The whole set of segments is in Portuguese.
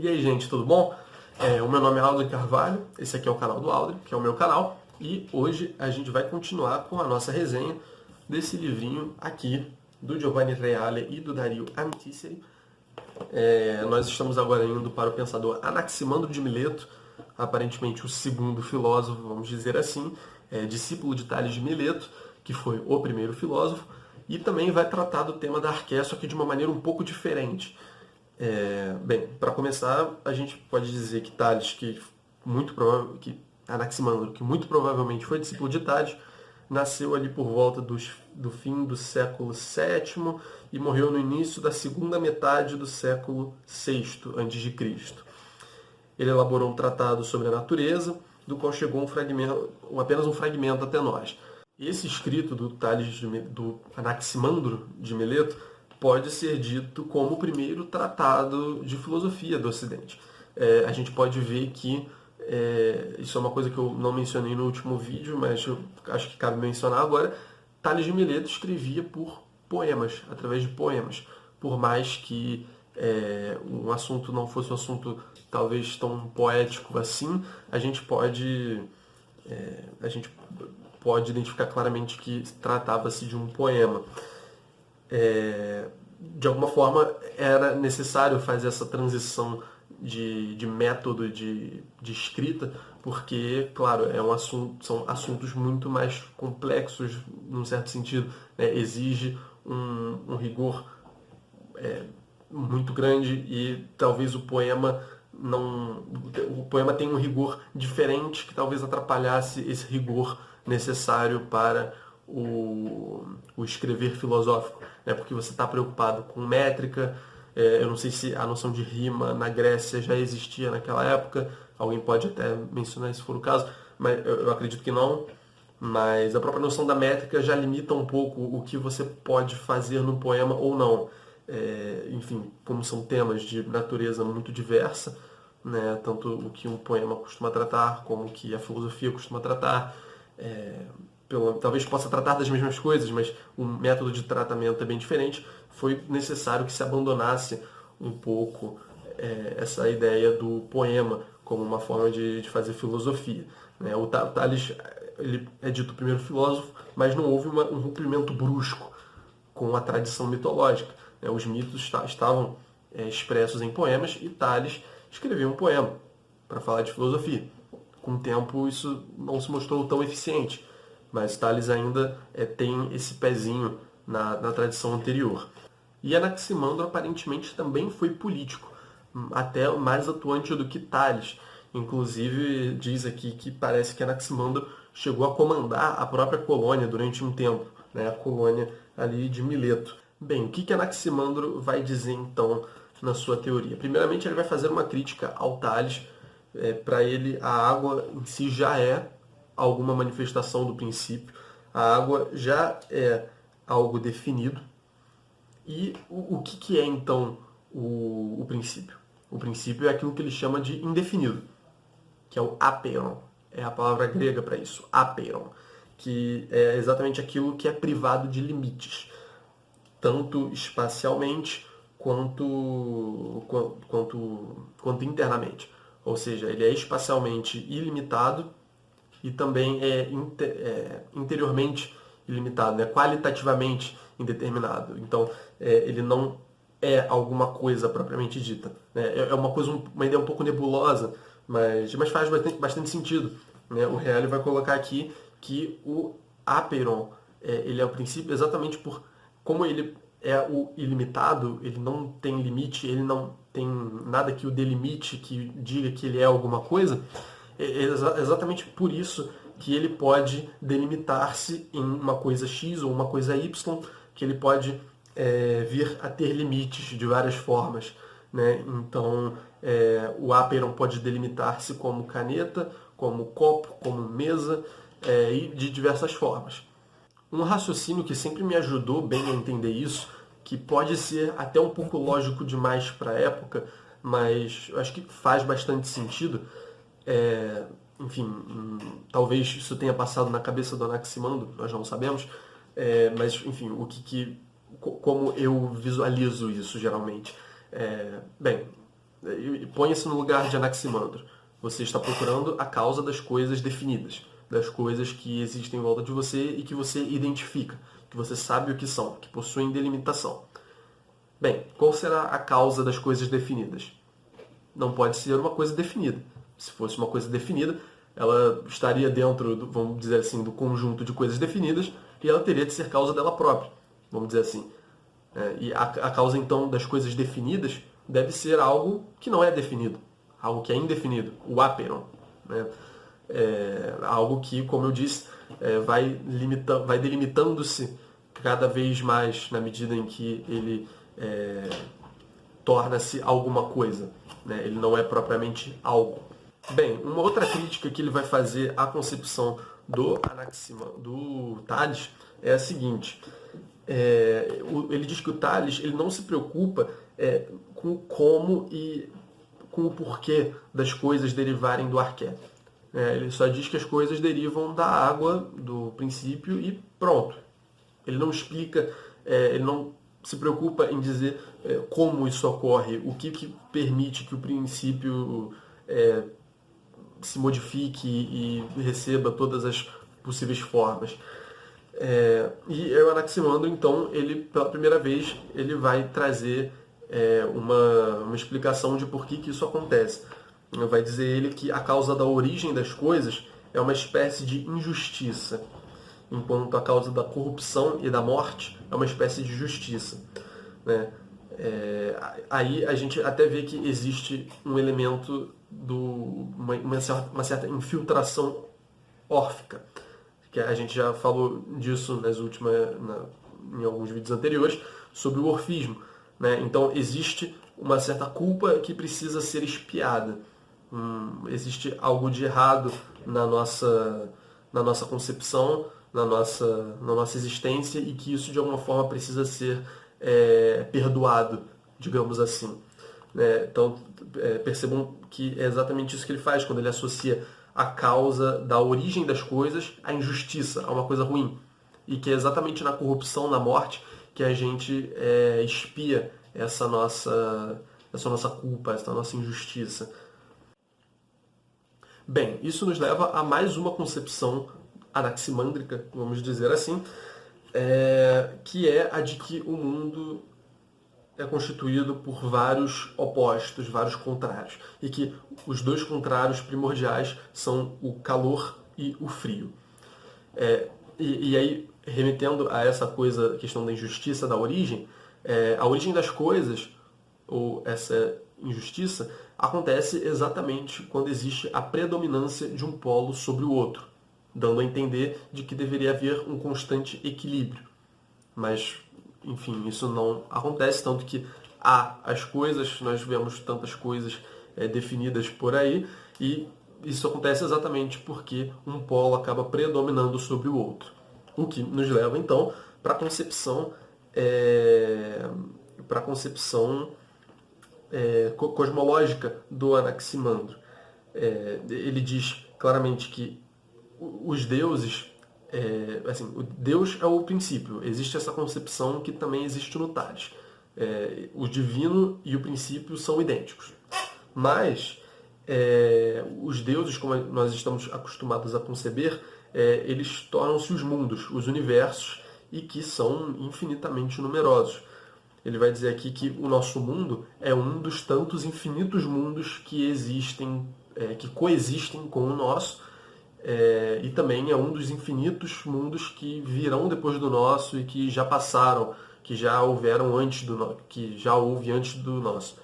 E aí, gente, tudo bom? O meu nome é Aldrin Carvalho, esse aqui é o canal do Aldrin, que é o meu canal, e hoje a gente vai continuar com a nossa resenha desse livrinho aqui, do Giovanni Reale e do Dario Amissiri. Nós estamos agora indo para o pensador Anaximandro de Mileto, aparentemente o segundo filósofo, vamos dizer assim, discípulo de Tales de Mileto, que foi o primeiro filósofo, e também vai tratar do tema da arqué, só que de uma maneira um pouco diferente. Bem, para começar, a gente pode dizer que Tales, Anaximandro, que muito provavelmente foi discípulo de Tales, nasceu ali por volta do fim do século VII e morreu no início da segunda metade do século VI a.C. Ele elaborou um tratado sobre a natureza, do qual chegou apenas um fragmento até nós. Esse escrito do Anaximandro de Mileto pode ser dito como o primeiro tratado de filosofia do Ocidente. A gente pode ver que, isso é uma coisa que eu não mencionei no último vídeo, mas eu acho que cabe mencionar agora, Tales de Mileto escrevia por poemas, através de poemas. Por mais que um assunto não fosse um assunto talvez tão poético assim, a gente pode identificar claramente que tratava-se de um poema. De alguma forma era necessário fazer essa transição de método de escrita, porque, claro, são assuntos muito mais complexos, num certo sentido, né? Exige um rigor muito grande e talvez o poema tenha um rigor diferente que talvez atrapalhasse esse rigor necessário para o escrever filosófico, né? Porque você está preocupado com métrica. Eu não sei se a noção de rima na Grécia já existia naquela época, alguém pode até mencionar se for o caso, mas eu acredito que não. Mas a própria noção da métrica já limita um pouco o que você pode fazer no poema ou não. Enfim, como são temas de natureza muito diversa, né? Tanto o que um poema costuma tratar, como o que a filosofia costuma tratar. Talvez possa tratar das mesmas coisas, mas o método de tratamento é bem diferente. Foi necessário que se abandonasse um pouco essa ideia do poema como uma forma de fazer filosofia, né? O Tales, ele é dito o primeiro filósofo, mas não houve um rompimento brusco com a tradição mitológica, né? Os mitos estavam expressos em poemas e Tales escreveu um poema para falar de filosofia. Com o tempo isso não se mostrou tão eficiente, mas Tales ainda tem esse pezinho na tradição anterior. E Anaximandro aparentemente também foi político, até mais atuante do que Tales. Inclusive diz aqui que parece que Anaximandro chegou a comandar a própria colônia durante um tempo, né? A colônia ali de Mileto. Bem, o que Anaximandro vai dizer então na sua teoria? Primeiramente ele vai fazer uma crítica ao Tales. Para ele, a água em si já é alguma manifestação do princípio, a água já é algo definido. E o que é então o princípio? O princípio é aquilo que ele chama de indefinido, que é o apeiron. É a palavra grega para isso, apeiron, que é exatamente aquilo que é privado de limites, tanto espacialmente quanto internamente. Ou seja, ele é espacialmente ilimitado e também interiormente ilimitado, né? Qualitativamente indeterminado. Então, ele não é alguma coisa propriamente dita, né? É uma ideia um pouco nebulosa, mas faz bastante sentido, né? O Reale vai colocar aqui que o apeiron ele é o princípio exatamente por como ele é o ilimitado, ele não tem limite, ele não tem nada que o delimite, que diga que ele é alguma coisa. Exatamente por isso que ele pode delimitar-se em uma coisa X ou uma coisa Y, que ele pode vir a ter limites de várias formas, né? Então, o apeiron pode delimitar-se como caneta, como copo, como mesa, e de diversas formas. Um raciocínio que sempre me ajudou bem a entender isso, que pode ser até um pouco lógico demais para a época, mas eu acho que faz bastante sentido. Enfim, talvez isso tenha passado na cabeça do Anaximandro, nós não sabemos, mas enfim, como eu visualizo isso geralmente. Bem, Põe-se no lugar de Anaximandro. Você está procurando a causa das coisas definidas, das coisas que existem em volta de você e que você identifica, que você sabe o que são, que possuem delimitação. Bem, qual será a causa das coisas definidas? Não pode ser uma coisa definida. Se fosse uma coisa definida, ela estaria dentro, vamos dizer assim, do conjunto de coisas definidas e ela teria de ser causa dela própria, vamos dizer assim. E a causa, então, das coisas definidas deve ser algo que não é definido, algo que é indefinido, o aperon, né? Algo que, como eu disse, vai delimitando-se cada vez mais na medida em que ele torna-se alguma coisa, né? Ele não é propriamente algo. Bem, uma outra crítica que ele vai fazer à concepção do Tales é a seguinte. Ele diz que o Tales ele não se preocupa com como e com o porquê das coisas derivarem do arqué. Ele só diz que as coisas derivam da água, do princípio, e pronto. Ele não explica, ele não se preocupa em dizer como isso ocorre, o que permite que o princípio se modifique e receba todas as possíveis formas. E o Anaximandro, então, ele pela primeira vez, ele vai trazer uma explicação de por que isso acontece. Vai dizer ele que a causa da origem das coisas é uma espécie de injustiça, enquanto a causa da corrupção e da morte é uma espécie de justiça, né? Aí a gente até vê que existe um elemento uma certa infiltração órfica, que a gente já falou disso em alguns vídeos anteriores, sobre o orfismo, né? Então existe uma certa culpa que precisa ser expiada. Existe algo de errado na nossa concepção, na nossa existência, e que isso de alguma forma precisa ser perdoado, digamos assim. Então percebam que é exatamente isso que ele faz quando ele associa a causa da origem das coisas à injustiça, a uma coisa ruim. E que é exatamente na corrupção, na morte, que a gente expia essa nossa culpa, essa nossa injustiça. Bem, isso nos leva a mais uma concepção anaximândrica, vamos dizer assim, que é a de que o mundo é constituído por vários opostos, vários contrários, e que os dois contrários primordiais são o calor e o frio. E aí, remetendo a essa coisa, a questão da injustiça da origem, a origem das coisas, ou essa injustiça, acontece exatamente quando existe a predominância de um polo sobre o outro, dando a entender de que deveria haver um constante equilíbrio. Mas, enfim, isso não acontece, tanto que há as coisas, nós vemos tantas coisas definidas por aí, e isso acontece exatamente porque um polo acaba predominando sobre o outro. O que nos leva, então, para a concepção cosmológica do Anaximandro. Ele diz claramente que os deuses, o Deus é o princípio. Existe essa concepção que também existe no Tales. O divino e o princípio são idênticos. Mas os deuses, como nós estamos acostumados a conceber, eles tornam-se os mundos, os universos, e que são infinitamente numerosos. Ele vai dizer aqui que o nosso mundo é um dos tantos infinitos mundos que existem, que coexistem com o nosso, e também é um dos infinitos mundos que virão depois do nosso e que já passaram, que já houveram antes que já houve antes do nosso.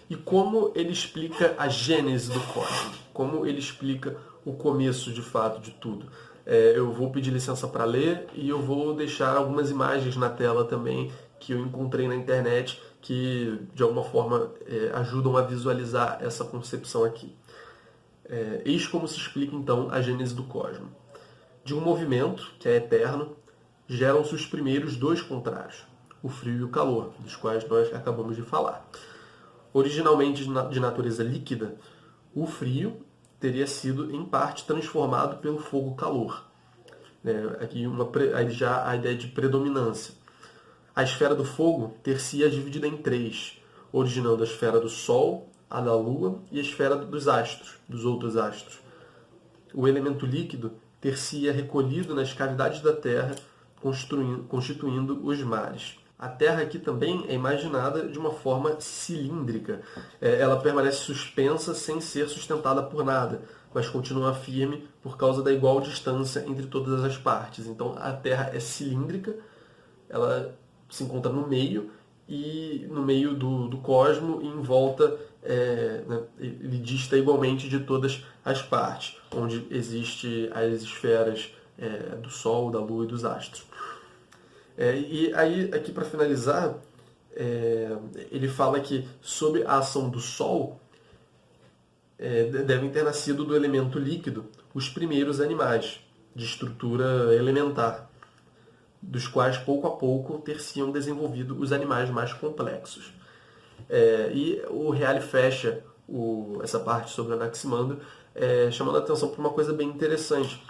E como ele explica a gênese do cosmos? Como ele explica o começo, de fato, de tudo? Eu vou pedir licença para ler e eu vou deixar algumas imagens na tela também que eu encontrei na internet que, de alguma forma, ajudam a visualizar essa concepção aqui. Eis como se explica, então, a gênese do cosmos. De um movimento, que é eterno, geram-se os primeiros dois contrários, o frio e o calor, dos quais nós acabamos de falar. Originalmente de natureza líquida, o frio teria sido, em parte, transformado pelo fogo-calor. Aqui já a ideia de predominância. A esfera do fogo ter-se-ia dividida em três, originando a esfera do Sol, a da Lua e a esfera dos astros, dos outros astros. O elemento líquido ter-se-ia recolhido nas cavidades da Terra, constituindo os mares. A Terra aqui também é imaginada de uma forma cilíndrica. Ela permanece suspensa sem ser sustentada por nada, mas continua firme por causa da igual distância entre todas as partes. Então a Terra é cilíndrica, ela se encontra no meio, e no meio do cosmo, e em volta né, ele dista igualmente de todas as partes, onde existem as esferas do Sol, da Lua e dos astros. E aí, aqui para finalizar, ele fala que sobre a ação do Sol, devem ter nascido do elemento líquido os primeiros animais de estrutura elementar, dos quais pouco a pouco ter-se-iam desenvolvido os animais mais complexos. E o Reale fecha essa parte sobre Anaximandro, chamando a atenção para uma coisa bem interessante,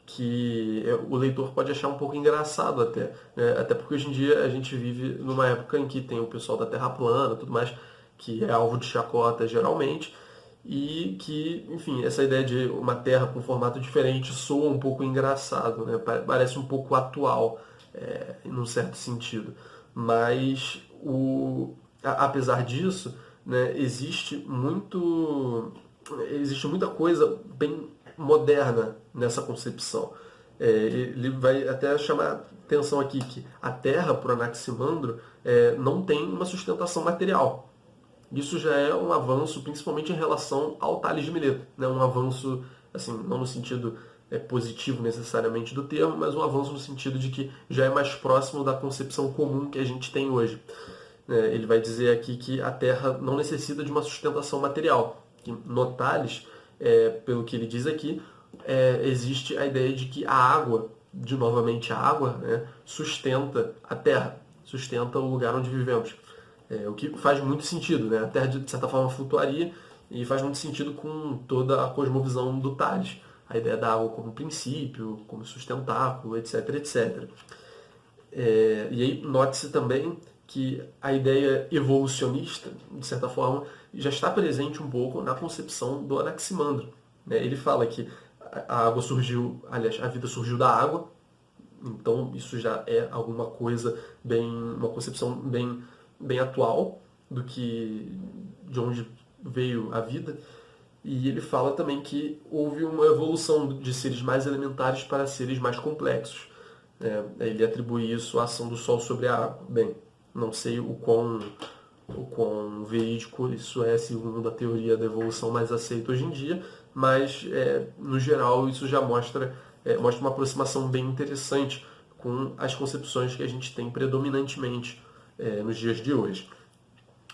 que o leitor pode achar um pouco engraçado até, né? Até porque hoje em dia a gente vive numa época em que tem o pessoal da Terra plana, tudo mais, que é alvo de chacota geralmente, e que, enfim, essa ideia de uma Terra com formato diferente soa um pouco engraçado, né? Parece um pouco atual, num certo sentido. Mas, apesar disso, né, existe muita coisa bem moderna nessa concepção. Ele vai até chamar atenção aqui que a Terra, para o Anaximandro, não tem uma sustentação material. Isso já é um avanço, principalmente em relação ao Tales de Mileto, né? Um avanço, assim, não no sentido positivo necessariamente do termo, mas um avanço no sentido de que já é mais próximo da concepção comum que a gente tem hoje. Ele vai dizer aqui que a Terra não necessita de uma sustentação material. No Tales, pelo que ele diz aqui, existe a ideia de que a água, novamente a água, né, sustenta a Terra, sustenta o lugar onde vivemos. O que faz muito sentido, né? A Terra, de certa forma, flutuaria, e faz muito sentido com toda a cosmovisão do Tales. A ideia da água como princípio, como sustentáculo, etc, etc. E aí, note-se também que a ideia evolucionista, de certa forma, já está presente um pouco na concepção do Anaximandro. Ele fala que a água surgiu, aliás, a vida surgiu da água, então isso já é alguma coisa uma concepção bem atual de onde veio a vida. E ele fala também que houve uma evolução de seres mais elementares para seres mais complexos. Ele atribui isso à ação do Sol sobre a água. Bem, não sei o quão verídico isso é, segundo a teoria da evolução mais aceita hoje em dia, mas, no geral, isso já mostra uma aproximação bem interessante com as concepções que a gente tem predominantemente nos dias de hoje.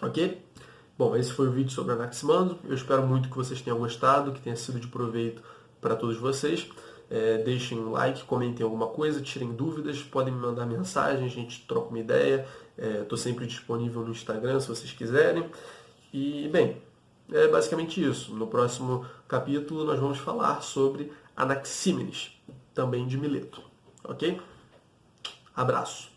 Ok? Bom, esse foi o vídeo sobre Anaximandro. Eu espero muito que vocês tenham gostado, que tenha sido de proveito para todos vocês. Deixem um like, comentem alguma coisa, tirem dúvidas, podem me mandar mensagem, a gente troca uma ideia. Estou sempre disponível no Instagram, se vocês quiserem. E, bem, é basicamente isso. No próximo capítulo nós vamos falar sobre Anaxímenes, também de Mileto. Ok? Abraço.